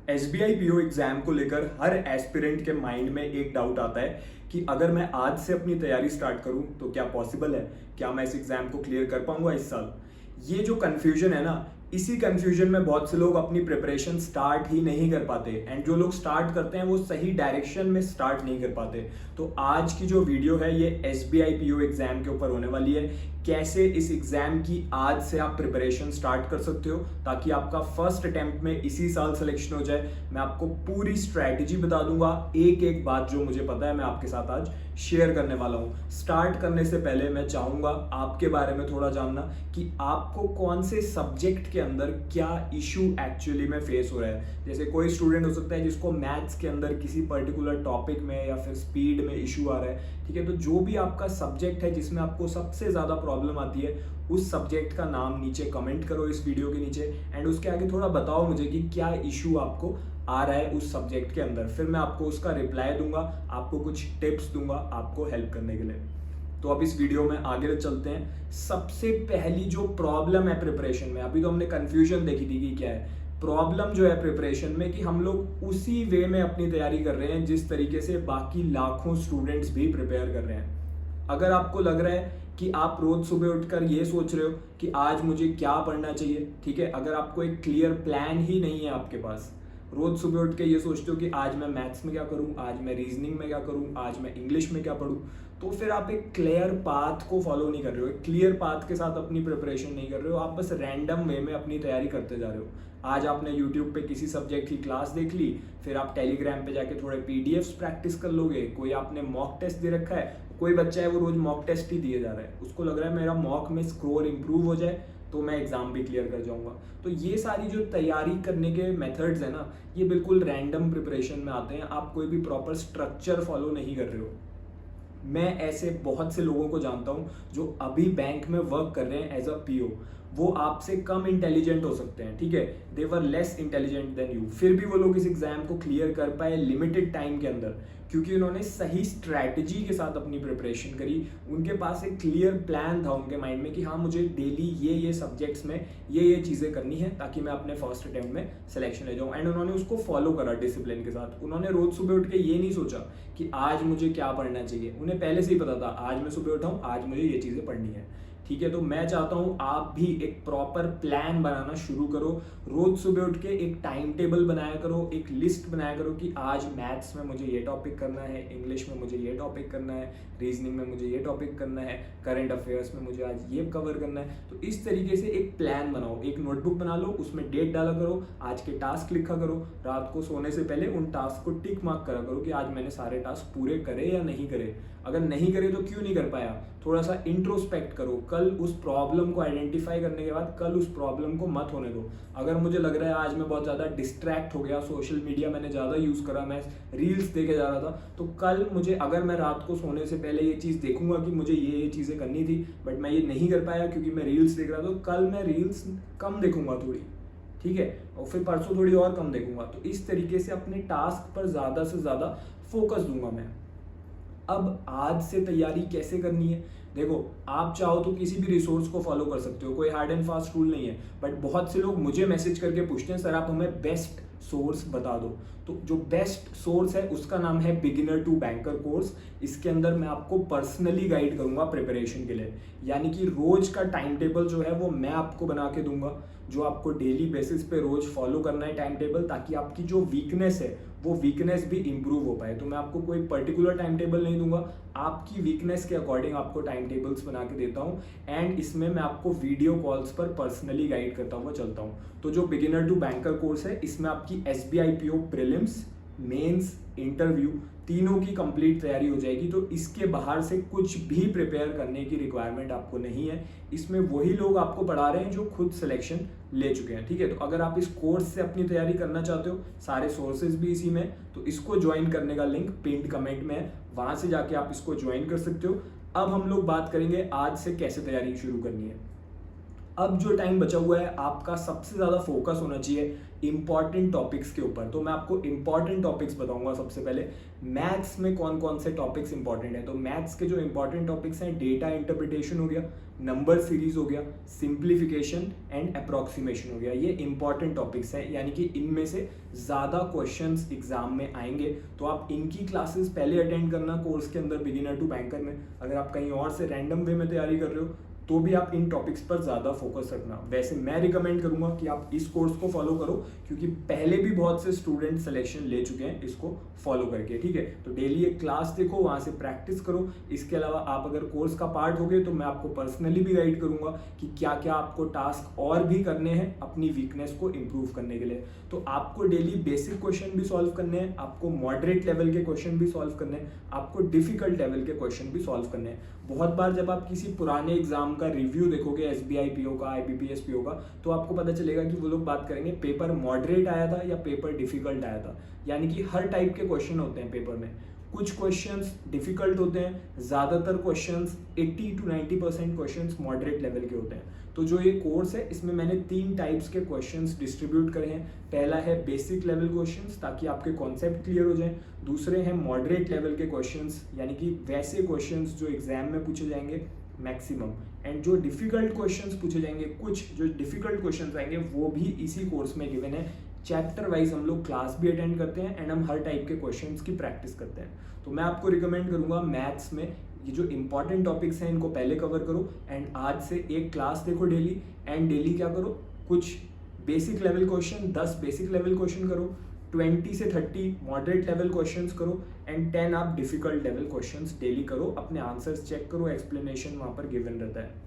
SBI PO exam को लेकर हर aspirant के माइंड में एक डाउट आता है कि अगर मैं आज से अपनी तैयारी स्टार्ट करूं तो क्या पॉसिबल है, क्या मैं इस एग्जाम को क्लियर कर पाऊंगा इस साल। ये जो कंफ्यूजन है ना, इसी कंफ्यूजन में बहुत से लोग अपनी प्रिपरेशन स्टार्ट ही नहीं कर पाते एंड जो लोग स्टार्ट करते हैं वो सही डायरेक्शन में स्टार्ट नहीं कर पाते। तो आज की जो वीडियो है ये एसबीआई पीओ एग्जाम के ऊपर होने वाली है। कैसे इस एग्जाम की आज से आप प्रिपरेशन स्टार्ट कर सकते हो ताकि आपका फर्स्ट अटेम्प्ट में इसी साल सिलेक्शन हो जाए। मैं आपको पूरी स्ट्रैटेजी बता दूंगा, एक एक बात जो मुझे पता है मैं आपके साथ आज शेयर करने वाला हूं। स्टार्ट करने से पहले मैं चाहूंगा आपके बारे में थोड़ा जानना कि आपको कौन से सब्जेक्ट के अंदर क्या इशू एक्चुअली में फेस हो रहा है। जैसे कोई स्टूडेंट हो सकता है जिसको मैथ्स के अंदर किसी पर्टिकुलर टॉपिक में या फिर स्पीड में इशू आ रहा है, ठीक है। तो जो भी आपका सब्जेक्ट है जिसमें आपको सबसे ज्यादा प्रॉब्लम आती है उस सब्जेक्ट का नाम नीचे कमेंट करो इस वीडियो के नीचे एंड उसके आगे थोड़ा बताओ मुझे कि क्या इशू आपको आ रहा है उस सब्जेक्ट के अंदर। फिर मैं आपको उसका रिप्लाई दूंगा, आपको कुछ टिप्स दूंगा आपको हेल्प करने के लिए। तो अब इस वीडियो में आगे चलते हैं। सबसे पहली जो प्रॉब्लम है प्रिपरेशन में, अभी तो हमने कंफ्यूजन देखी थी कि क्या है प्रॉब्लम जो है प्रिपरेशन में, कि हम लोग उसी वे में अपनी तैयारी कर रहे हैं जिस तरीके से बाकी लाखों स्टूडेंट्स भी प्रिपेयर कर रहे हैं। अगर आपको लग रहा है कि आप रोज सुबह उठकर ये सोच रहे हो कि आज मुझे क्या पढ़ना चाहिए, ठीक है, अगर आपको एक क्लियर प्लान ही नहीं है आपके पास, रोज सुबह उठ के ये सोचते हो कि आज मैं मैथ्स में क्या करूं, आज मैं रीजनिंग में क्या करूं, आज मैं इंग्लिश में क्या पढूं, तो फिर आप एक क्लियर पाथ को फॉलो नहीं कर रहे हो, एक क्लियर पाथ के साथ अपनी प्रिपरेशन नहीं कर रहे हो, आप बस रैंडम वे में अपनी तैयारी करते जा रहे हो। आज आपने यूट्यूब पे किसी सब्जेक्ट की क्लास देख ली, फिर आप टेलीग्राम पे जाके थोड़े पीडीएफ्स प्रैक्टिस कर लोगे, कोई आपने मॉक टेस्ट दे रखा है, कोई बच्चा है वो रोज मॉक टेस्ट ही दिए जा रहा है, उसको लग रहा है मेरा मॉक में स्कोर इंप्रूव हो जाए तो मैं एग्जाम भी क्लियर कर जाऊंगा। तो ये सारी जो तैयारी करने के मेथड्स है ना, ये बिल्कुल रैंडम प्रिपरेशन में आते हैं, आप कोई भी प्रॉपर स्ट्रक्चर फॉलो नहीं कर रहे हो। मैं ऐसे बहुत से लोगों को जानता हूं जो अभी बैंक में वर्क कर रहे हैं एज अ पीओ। वो आपसे कम इंटेलिजेंट हो सकते हैं, ठीक है, they were less intelligent than you, फिर भी वो लोग इस एग्जाम को क्लियर कर पाए लिमिटेड टाइम के अंदर, क्योंकि उन्होंने सही स्ट्रैटेजी के साथ अपनी प्रिपरेशन करी। उनके पास एक क्लियर प्लान था उनके माइंड में कि हाँ मुझे डेली ये सब्जेक्ट्स में ये चीज़ें करनी है ताकि मैं अपने फर्स्ट अटेम्प्ट में सिलेक्शन ले जाऊँ। एंड उन्होंने उसको फॉलो करा डिसिप्लिन के साथ। उन्होंने रोज सुबह उठ के ये नहीं सोचा कि आज मुझे क्या पढ़ना चाहिए, उन्हें पहले से ही पता था आज मैं सुबह उठाऊँ, आज मुझे ये चीज़ें पढ़नी है, ठीक है। तो मैं चाहता हूं आप भी एक प्रॉपर प्लान बनाना शुरू करो। रोज सुबह उठ के एक टाइम टेबल बनाया करो, एक लिस्ट बनाया करो कि आज मैथ्स में मुझे ये टॉपिक करना है, इंग्लिश में मुझे ये टॉपिक करना है, रीजनिंग में मुझे ये टॉपिक करना है, करंट अफेयर्स में मुझे आज ये कवर करना है। तो इस तरीके से एक प्लान बनाओ, एक नोटबुक बना लो, उसमें डेट डाला करो, आज के टास्क लिखा करो, रात को सोने से पहले उन टास्क को टिक मार्क करा करो कि आज मैंने सारे टास्क पूरे करे या नहीं करे। अगर नहीं करे तो क्यों नहीं कर पाया, थोड़ा सा इंट्रोस्पेक्ट करो। कल उस प्रॉब्लम को आइडेंटिफाई करने के बाद कल उस प्रॉब्लम को मत होने दो। अगर मुझे लग रहा है आज मैं बहुत ज़्यादा डिस्ट्रैक्ट हो गया, सोशल मीडिया मैंने ज़्यादा यूज़ करा, मैं रील्स देखे जा रहा था, तो कल मुझे, अगर मैं रात को सोने से पहले ये चीज़ देखूंगा कि मुझे ये चीज़ें करनी थी बट मैं ये नहीं कर पाया क्योंकि मैं रील्स देख रहा था, तो कल मैं रील्स कम देखूंगा थोड़ी, ठीक है, और फिर परसों थोड़ी और कम देखूंगा। तो इस तरीके से अपने टास्क पर ज़्यादा से ज़्यादा फोकस दूंगा मैं। अब आज से तैयारी कैसे करनी है, देखो आप चाहो तो किसी भी रिसोर्स को फॉलो कर सकते हो, कोई हार्ड एंड फास्ट रूल नहीं है। बट बहुत से लोग मुझे मैसेज करके पूछते हैं सर आप हमें बेस्ट सोर्स बता दो। तो जो बेस्ट सोर्स है उसका नाम है बिगिनर टू बैंकर कोर्स। इसके अंदर मैं आपको पर्सनली गाइड करूंगा प्रिपरेशन के लिए, यानी कि रोज का टाइम टेबल जो है वो मैं आपको बना के दूंगा, जो आपको डेली बेसिस पे रोज फॉलो करना है टाइम टेबल, ताकि आपकी जो वीकनेस है वो वीकनेस भी इंप्रूव हो पाए। तो मैं आपको कोई पर्टिकुलर टाइम टेबल नहीं दूंगा, आपकी वीकनेस के अकॉर्डिंग आपको टाइम टेबल्स बना के देता हूँ एंड इसमें मैं आपको वीडियो कॉल्स पर पर्सनली गाइड करता हुआ चलता हूँ। तो जो बिगिनर टू बैंकर कोर्स है इसमें आपकी SBI PO prelims, mains, interview तीनों की कंप्लीट तैयारी हो जाएगी। तो इसके बाहर से कुछ भी प्रिपेयर करने की रिक्वायरमेंट आपको नहीं है। इसमें वही लोग आपको पढ़ा रहे हैं जो खुद सिलेक्शन ले चुके हैं, ठीक है। तो अगर आप इस कोर्स से अपनी तैयारी करना चाहते हो, सारे सोर्सेज भी इसी में, तो इसको ज्वाइन करने का लिंक पिन्ड कमेंट में है, वहां से जाके आप इसको ज्वाइन कर सकते हो। अब हम लोग बात करेंगे आज से कैसे तैयारी शुरू करनी है। अब जो टाइम बचा हुआ है आपका सबसे ज़्यादा फोकस होना चाहिए इंपॉर्टेंट टॉपिक्स के ऊपर। तो मैं आपको इंपॉर्टेंट टॉपिक्स बताऊंगा। सबसे पहले मैथ्स में कौन कौन से टॉपिक्स इंपॉर्टेंट है। तो मैथ्स के जो इंपॉर्टेंट टॉपिक्स हैं, डेटा इंटरप्रिटेशन हो गया, नंबर सीरीज हो गया, सिंप्लीफिकेशन एंड अप्रॉक्सीमेशन हो गया। ये इंपॉर्टेंट टॉपिक्स हैं, यानी कि इनमें से ज़्यादा क्वेश्चंस एग्जाम में आएंगे। तो आप इनकी क्लासेस पहले अटेंड करना कोर्स के अंदर, बिगिनर टू बैंकर में। अगर आप कहीं और से रैंडम वे में तैयारी कर रहे हो तो भी आप इन टॉपिक्स पर ज़्यादा फोकस रखना। वैसे मैं रिकमेंड करूंगा कि आप इस कोर्स को फॉलो करो, क्योंकि पहले भी बहुत से स्टूडेंट सिलेक्शन ले चुके हैं इसको फॉलो करके, ठीक है। तो डेली एक क्लास देखो, वहाँ से प्रैक्टिस करो। इसके अलावा आप अगर कोर्स का पार्ट हो गए तो मैं आपको पर्सनली भी गाइड करूंगा कि क्या क्या आपको टास्क और भी करने हैं अपनी वीकनेस को इम्प्रूव करने के लिए। तो आपको डेली बेसिक क्वेश्चन भी सॉल्व करने हैं, आपको मॉडरेट लेवल के क्वेश्चन भी सॉल्व करने हैं, आपको डिफिकल्ट लेवल के क्वेश्चन भी सॉल्व करने हैं। बहुत बार जब आप किसी पुराने एग्जाम का रिव्यू देखोगे, एसबीआई पीओ का, आईबीपीएस पीओ का, तो आपको पता चलेगा कि वो लोग बात करेंगे पेपर मॉडरेट आया था या पेपर डिफिकल्ट आया था। यानी कि हर टाइप के क्वेश्चन होते हैं पेपर में। कुछ क्वेश्चंस डिफिकल्ट होते हैं, ज़्यादातर questions 80 to 90% questions moderate level के होते हैं। तो जो ये कोर्स है इसमें मैंने 3 टाइप्स के क्वेश्चंस डिस्ट्रीब्यूट करे हैं। पहला है बेसिक लेवल क्वेश्चंस, ताकि आपके कॉन्सेप्ट क्लियर हो जाए। दूसरे हैं मॉडरेट लेवल के क्वेश्चंस, यानी कि वैसे क्वेश्चंस जो एग्जाम में पूछे जाएंगे मैक्सिमम। एंड जो डिफिकल्ट क्वेश्चंस पूछे जाएंगे, कुछ जो डिफिकल्ट क्वेश्चंस आएंगे वो भी इसी कोर्स में गिवन है। चैप्टर वाइज हम लोग क्लास भी अटेंड करते हैं एंड हम हर टाइप के क्वेश्चंस की प्रैक्टिस करते हैं। तो मैं आपको रिकमेंड करूंगा मैथ्स में ये जो इंपॉर्टेंट टॉपिक्स हैं इनको पहले कवर करो, एंड आज से एक क्लास देखो डेली। एंड डेली क्या करो, कुछ basic level question, 10 basic level question करो, 20 से 30 मॉडरेट लेवल क्वेश्चंस करो, एंड 10 आप डिफिकल्ट लेवल क्वेश्चंस डेली करो। अपने आंसर्स चेक करो, एक्सप्लेनेशन वहाँ पर गिवन रहता है।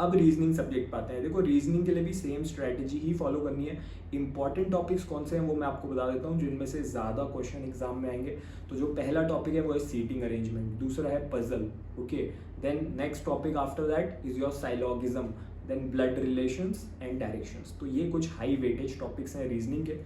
अब रीजनिंग सब्जेक्ट पाते हैं। देखो रीजनिंग के लिए भी सेम स्ट्रैटेजी ही फॉलो करनी है। इंपॉर्टेंट टॉपिक्स कौन से हैं वो मैं आपको बता देता हूँ, जिनमें से ज़्यादा क्वेश्चन एग्जाम में आएंगे। तो जो पहला टॉपिक है वो है सीटिंग अरेंजमेंट, दूसरा है puzzle, okay. Then next topic after that is your syllogism, then blood relations and directions. तो ये कुछ हाई वेटेज टॉपिक्स हैं रीजनिंग के।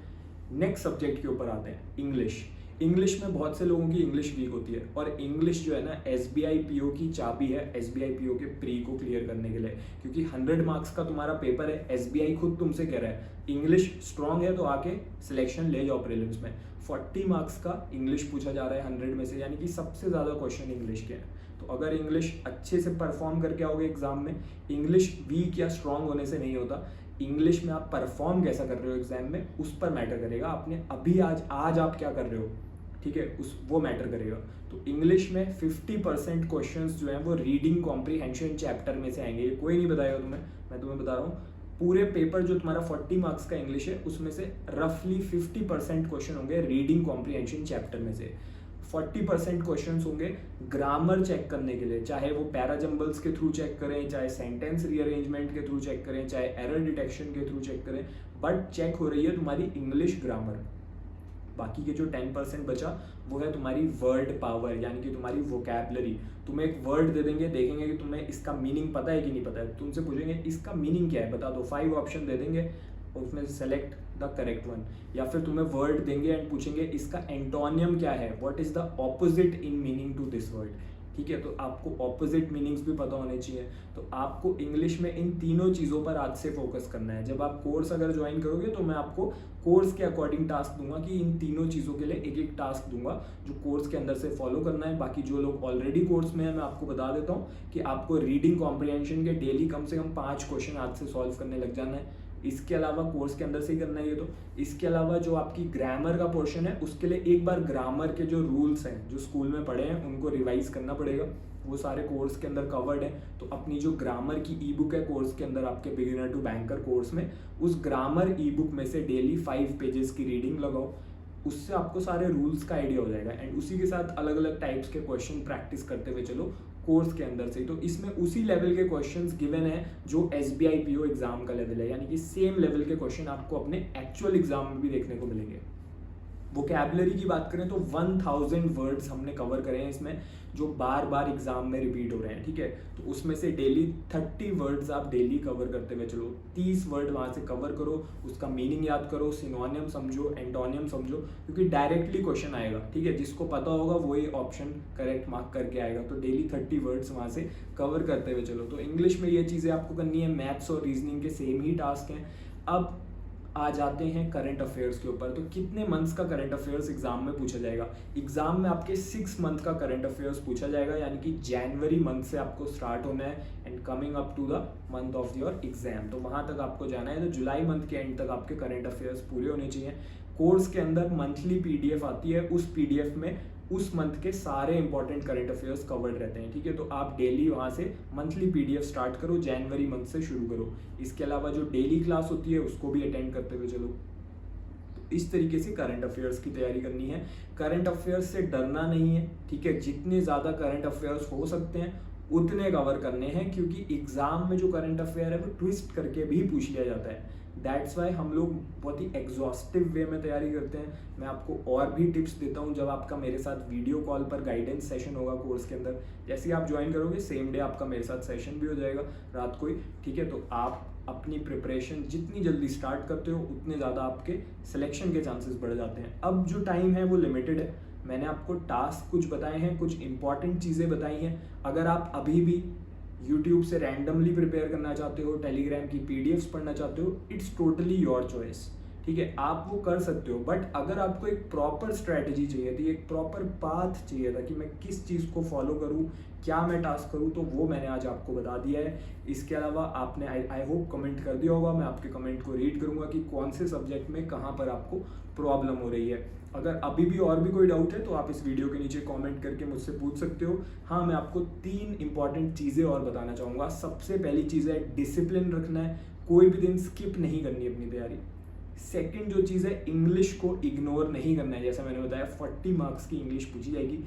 नेक्स्ट सब्जेक्ट के ऊपर आते हैं, इंग्लिश। इंग्लिश में बहुत से लोगों की इंग्लिश वीक होती है, और इंग्लिश जो है ना एसबीआई पीओ की चाबी है एसबीआई पीओ के प्री को क्लियर करने के लिए। क्योंकि 100 मार्क्स का तुम्हारा पेपर है, एसबीआई खुद तुमसे कह रहा है इंग्लिश स्ट्रांग है तो आके सिलेक्शन ले जाओ प्रीलिम्स में। 40 मार्क्स का इंग्लिश पूछा जा रहा है 100 में से, यानी कि सबसे ज़्यादा क्वेश्चन इंग्लिश के हैं। तो अगर इंग्लिश अच्छे से परफॉर्म करके आओगे एग्जाम में, इंग्लिश वीक या स्ट्रांग होने से नहीं होता, इंग्लिश में आप परफॉर्म कैसा कर रहे हो एग्जाम में उस पर मैटर करेगा। आपने अभी आज आप क्या कर रहे हो, ठीक है, वो मैटर करेगा। तो इंग्लिश में 50% क्वेश्चंस जो हैं वो रीडिंग कॉम्प्रीहेंशन चैप्टर में से आएंगे। कोई नहीं बताएगा तुम्हें, मैं तुम्हें बता रहा हूँ। पूरे पेपर जो तुम्हारा 40 मार्क्स का इंग्लिश है उसमें से रफली 50% क्वेश्चन होंगे रीडिंग कॉम्प्रीहेंशन चैप्टर में से। 40% क्वेश्चंस होंगे ग्रामर चेक करने के लिए, चाहे वो पैराजम्बल्स के थ्रू चेक करें, चाहे सेंटेंस रीअरेंजमेंट के थ्रू चेक करें, चाहे एरर डिटेक्शन के थ्रू चेक करें, बट चेक हो रही है तुम्हारी इंग्लिश ग्रामर। बाकी के जो 10% बचा वो है तुम्हारी वर्ड पावर, यानी कि तुम्हारी वोकैबलरी। तुम्हें एक वर्ड दे देंगे, देखेंगे कि तुम्हें इसका मीनिंग पता है कि नहीं पता है, तुमसे पूछेंगे इसका मीनिंग क्या है बता दो, 5 ऑप्शन दे देंगे और उसमें से सेलेक्ट द करेक्ट वन। या फिर तुम्हें वर्ड देंगे एंड पूछेंगे इसका एंटोनियम क्या है, what is the opposite in meaning to this word, ठीक है। तो आपको ऑपोजिट मीनिंग्स भी पता होने चाहिए। तो आपको इंग्लिश में इन तीनों चीज़ों पर आज से फोकस करना है। जब आप कोर्स अगर ज्वाइन करोगे तो मैं आपको कोर्स के अकॉर्डिंग टास्क दूंगा कि इन तीनों चीज़ों के लिए एक एक टास्क दूंगा जो कोर्स के अंदर से फॉलो करना है। बाकी जो लोग ऑलरेडी कोर्स में है मैं आपको बता देता हूँ कि आपको रीडिंग कॉम्प्रिहेंशन के डेली कम से कम 5 क्वेश्चन आज से सॉल्व करने लग जाना है। इसके अलावा कोर्स के अंदर से ही करना है ये। तो इसके अलावा जो आपकी ग्रामर का पोर्शन है उसके लिए एक बार ग्रामर के जो रूल्स हैं जो स्कूल में पढ़े हैं उनको रिवाइज करना पड़ेगा, वो सारे कोर्स के अंदर कवर्ड है। तो अपनी जो ग्रामर की ई बुक है कोर्स के अंदर आपके बिगिनर टू बैंकर कोर्स में, उस ग्रामर ई बुक में से डेली 5 पेजेस की रीडिंग लगाओ, उससे आपको सारे रूल्स का आइडिया हो जाएगा। एंड उसी के साथ अलग अलग टाइप्स के क्वेश्चन प्रैक्टिस करते हुए चलो कोर्स के अंदर से। तो इसमें उसी लेवल के क्वेश्चंस गिवन है जो एसबीआई पीओ एग्जाम का लेवल है, यानी कि सेम लेवल के क्वेश्चन आपको अपने एक्चुअल एग्जाम में भी देखने को मिलेंगे। वोकैबुलरी की बात करें तो 1000 वर्ड्स हमने कवर करे हैं इसमें, जो बार बार एग्जाम में रिपीट हो रहे हैं, ठीक है। तो उसमें से डेली 30 वर्ड्स आप डेली कवर करते हुए चलो। 30 वर्ड वहाँ से कवर करो, उसका मीनिंग याद करो, सिनोनियम समझो, एंटोनियम समझो, क्योंकि डायरेक्टली क्वेश्चन आएगा, ठीक है। जिसको पता होगा वही ऑप्शन करेक्ट मार्क करके आएगा। तो डेली 30 वर्ड्स वहाँ से कवर करते हुए चलो। तो इंग्लिश में ये चीज़ें आपको करनी है, मैथ्स और रीजनिंग के सेम ही टास्क हैं। अब आ जाते हैं करंट अफेयर्स के ऊपर। तो कितने मंथ्स का करंट अफेयर्स एग्जाम में पूछा जाएगा? एग्जाम में आपके 6 मंथ का करंट अफेयर्स पूछा जाएगा, यानी कि जनवरी मंथ से आपको स्टार्ट होना है and coming up to the month of your exam. तो वहां तक आपको जाना है। तो जुलाई मंथ के एंड तक आपके करंट अफेयर्स पूरे होने चाहिए। कोर्स के अंदर मंथली पीडीएफ आती है, उस पीडीएफ में उस मंथ के सारे इंपॉर्टेंट करंट अफेयर्स कवर्ड रहते हैं, ठीक है। तो आप डेली वहाँ से मंथली पीडीएफ स्टार्ट करो, जनवरी मंथ से शुरू करो। इसके अलावा जो डेली क्लास होती है उसको भी अटेंड करते हुए चलो। तो इस तरीके से करंट अफेयर्स की तैयारी करनी है। करंट अफेयर्स से डरना नहीं है, ठीक है। जितने ज़्यादा करंट अफेयर्स हो सकते हैं उतने कवर करने हैं, क्योंकि एग्जाम में जो करंट अफेयर है वो ट्विस्ट करके भी पूछ लिया जाता है। दैट्स वाई हम लोग बहुत ही एग्जॉस्टिव वे में तैयारी करते हैं। मैं आपको और भी टिप्स देता हूँ जब आपका मेरे साथ वीडियो कॉल पर गाइडेंस सेशन होगा कोर्स के अंदर। जैसे ही आप ज्वाइन करोगे सेम डे आपका मेरे साथ सेशन भी हो जाएगा रात को ही, ठीक है। तो आप अपनी प्रिपरेशन जितनी जल्दी स्टार्ट करते हो उतने ज़्यादा आपके सिलेक्शन के चांसेस बढ़ जाते हैं। अब जो टाइम है वो लिमिटेड है। मैंने आपको टास्क कुछ बताए हैं, कुछ इंपॉर्टेंट चीज़ें बताई हैं। अगर आप अभी भी यूट्यूब से रैंडमली प्रिपेयर करना चाहते हो, टेलीग्राम की पीडीएफ्स पढ़ना चाहते हो, इट्स टोटली योर चॉइस, ठीक है। आप वो कर सकते हो। बट अगर आपको एक प्रॉपर स्ट्रैटेजी चाहिए थी, एक प्रॉपर पाथ चाहिए था कि मैं किस चीज़ को फॉलो करूँ, क्या मैं टास्क करूँ, तो वो मैंने आज आपको बता दिया है। इसके अलावा आपने आई होप कमेंट कर दिया होगा। मैं आपके कमेंट को रीड करूँगा कि कौन से सब्जेक्ट में कहाँ पर आपको प्रॉब्लम हो रही है। अगर अभी भी और भी कोई डाउट है तो आप इस वीडियो के नीचे कमेंट करके मुझसे पूछ सकते हो। हाँ, मैं आपको 3 इंपॉर्टेंट चीज़ें और बताना चाहूँगा। सबसे पहली चीज़ है डिसिप्लिन रखना है, कोई भी दिन स्किप नहीं करनी अपनी तैयारी। सेकंड जो चीज़ है, इंग्लिश को इग्नोर नहीं करना है। जैसा मैंने बताया 40 मार्क्स की इंग्लिश पूछी जाएगी।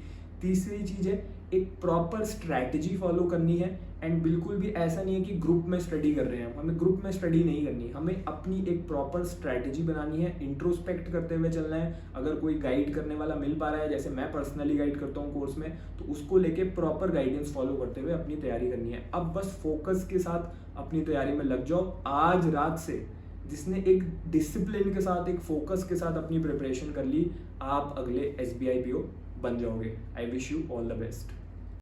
तीसरी चीज़ है, एक प्रॉपर स्ट्रैटेजी फॉलो करनी है एंड बिल्कुल भी ऐसा नहीं है कि ग्रुप में स्टडी कर रहे हैं। हमें ग्रुप में स्टडी नहीं करनी, हमें अपनी एक प्रॉपर स्ट्रैटेजी बनानी है, इंट्रोस्पेक्ट करते हुए चलना है। अगर कोई गाइड करने वाला मिल पा रहा है, जैसे मैं पर्सनली गाइड करता हूँ कोर्स में, तो उसको लेके प्रॉपर गाइडेंस फॉलो करते हुए अपनी तैयारी करनी है। अब बस फोकस के साथ अपनी तैयारी में लग जाओ। आज रात से जिसने एक डिसिप्लिन के साथ, एक फोकस के साथ अपनी प्रिपरेशन कर ली, आप अगले SBI PO बन जाओगे। I wish you all the best.